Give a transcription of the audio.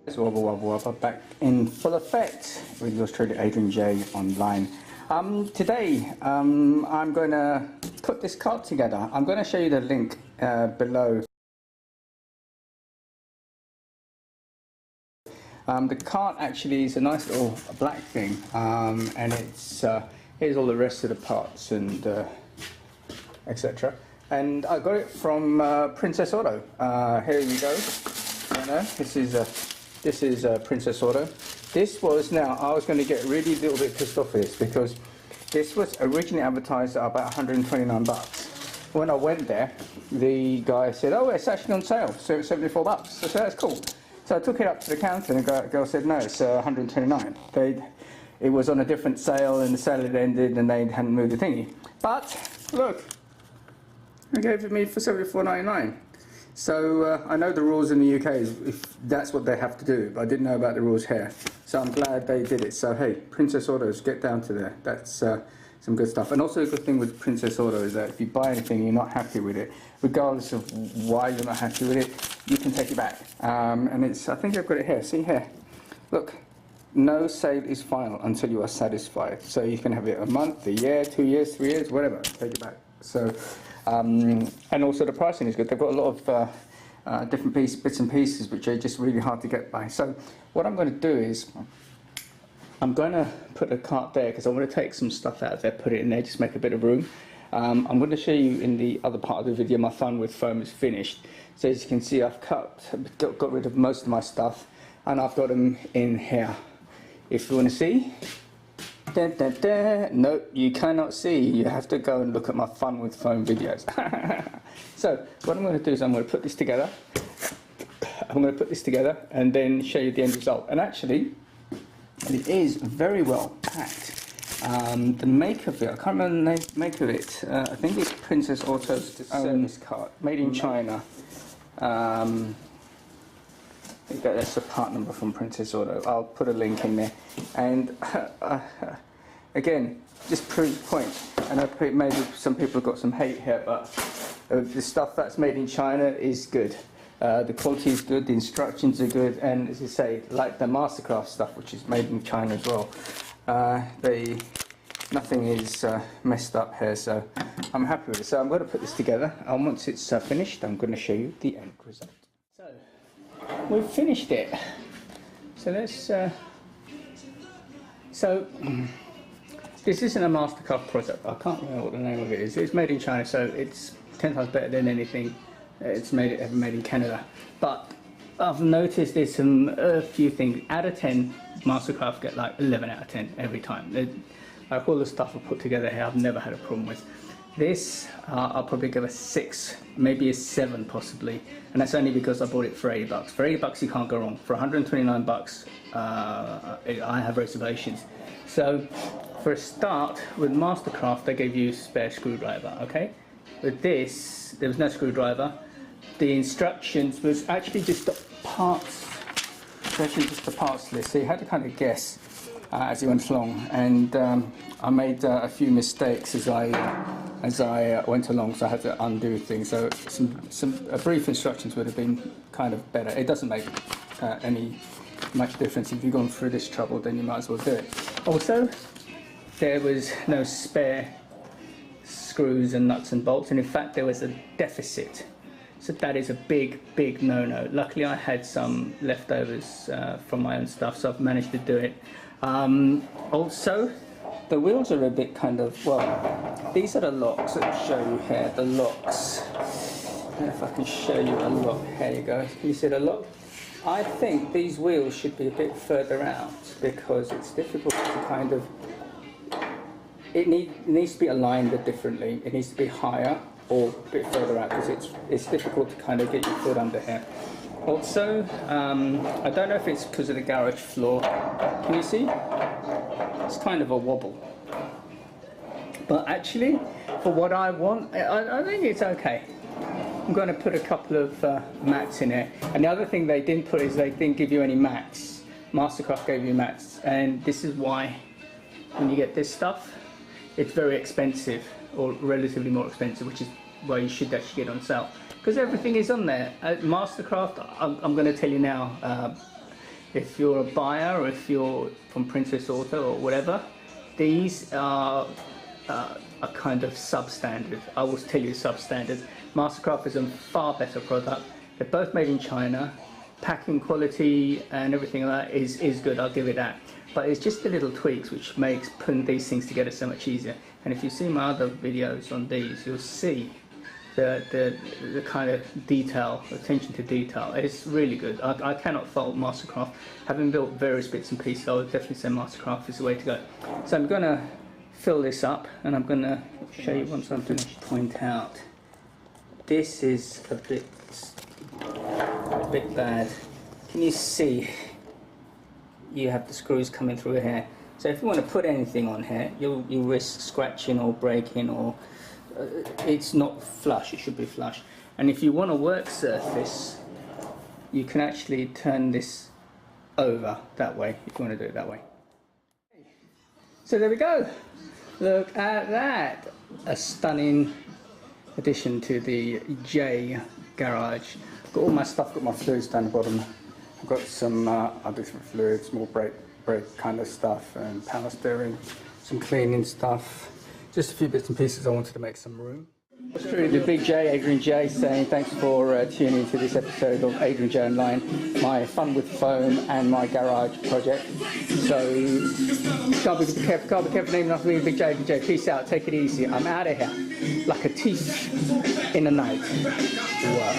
Wobble wobble wobble, back in full effect with yours truly, Adrianjayeonline. Today I'm going to put this cart together. I'm going to show you the link below. The cart actually is a nice little black thing, and it's here's all the rest of the parts and etc. And I got it from Princess Auto. Here you go. You know, this is Princess Auto. This was, now I was going to get really a little bit pissed off with this because this was originally advertised at about 129 bucks. When I went there, the guy said, "Oh, it's actually on sale, so it's 74 bucks." I said, "That's cool." So I took it up to the counter and the girl said, "No, it's 129. It was on a different sale and the sale had ended and they hadn't moved the thingy." But look, they gave it me for 74.99. So I know the rules in the UK is if that's what they have to do, but I didn't know about the rules here. So I'm glad they did it. So hey, Princess Autos, get down to there. That's some good stuff. And also a good thing with Princess Auto is that if you buy anything and you're not happy with it, regardless of why you're not happy with it, you can take it back. And it's, I think I've got it here. See here, look. No sale is final until you are satisfied. So you can have it a month, a year, 2 years, 3 years, whatever. Take it back. So, and also the pricing is good. They've got a lot of different bits and pieces which are just really hard to get by. So what I'm going to do is I'm going to put a cart there because I want to take some stuff out of there, put it in there, just make a bit of room. I'm going to show you in the other part of the video my fun with foam is finished. So as you can see, I've got rid of most of my stuff and I've got them in here. If you want to see, no, you cannot see. You have to go and look at my fun with foam videos. So what I'm going to do is I'm going to put this together. I'm going to put this together and then show you the end result. And actually, it is very well packed. The make of it, I can't remember the make of it. I think it's Princess Auto's Service Cart, made in China. That's the part number from Princess Auto. I'll put a link in there. And again, just proves the point. I know maybe some people have got some hate here, but the stuff that's made in China is good. The quality is good, the instructions are good, and as I say, like the Mastercraft stuff, which is made in China as well, nothing is messed up here, so I'm happy with it. So I'm going to put this together, and once it's finished, I'm going to show you the end result. So we've finished it. So let's. So this isn't a Mastercraft product. I can't remember what the name of it is. It's made in China, so it's 10 times better than anything it's ever made in Canada. But I've noticed there's a few things. Out of 10, Mastercraft get like 11 out of 10 every time. Like all the stuff I've put together here, I've never had a problem with. This, I'll probably give a 6, maybe a 7 possibly, and that's only because I bought it for 80 bucks. For 80 bucks you can't go wrong. For 129 bucks, I have reservations. So, for a start, with Mastercraft they gave you a spare screwdriver, okay? With this, there was no screwdriver. The instructions was actually just the parts, list, so you had to kind of guess as you went along, and I made a few mistakes as I went along, so I had to undo things. So some brief instructions would have been kind of better. It doesn't make much difference. If you've gone through this trouble, then you might as well do it. Also, there was no spare screws and nuts and bolts, and in fact there was a deficit. So that is a big no-no. Luckily I had some leftovers from my own stuff, so I've managed to do it. Also, the wheels are a bit kind of, well, these are the locks. Let's show you here, the locks. I don't know if I can show you a lock. Here you go. Can you see the lock? I think these wheels should be a bit further out because it's difficult to kind of, it needs to be aligned differently. It needs to be higher or a bit further out because it's difficult to kind of get your foot under here. Also, I don't know if it's because of the garage floor. Can you see? It's kind of a wobble. But actually, for what I want, I think it's okay. I'm going to put a couple of mats in there. And the other thing they didn't put is they didn't give you any mats. Mastercraft gave you mats. And this is why when you get this stuff, it's very expensive, or relatively more expensive, which is why you should actually get on sale. Because everything is on there. At Mastercraft, I'm going to tell you now, If you're a buyer or if you're from Princess Auto or whatever, these are a kind of substandard. I will tell you substandard. Mastercraft is a far better product. They're both made in China. Packing quality and everything like that is good, I'll give it that. But it's just the little tweaks which makes putting these things together so much easier. And if you see my other videos on these, you'll see the kind of detail, attention to detail. It's really good. I cannot fault Mastercraft. Having built various bits and pieces, I would definitely say Mastercraft is the way to go. So I'm going to fill this up and I'm going to show you one something to point out. This is a bit bad. Can you see? You have the screws coming through here. So if you want to put anything on here, you risk scratching or breaking, or it's not flush. It should be flush. And if you want a work surface, you can actually turn this over that way if you want to do it that way. So there we go. Look at that. A stunning addition to the J garage. Got all my stuff, got my fluids down the bottom. I've got some different fluids, more brake kind of stuff, and power steering, some cleaning stuff. Just a few bits and pieces I wanted to make some room. It's truly the Big J, Adrian J, saying thanks for tuning into this episode of Adrianjayeonline, my fun with foam and my garage project. So, can't be careful naming after me, Big J, Adrian J. Peace out, take it easy. I'm out of here, like a thief in the night. Wow.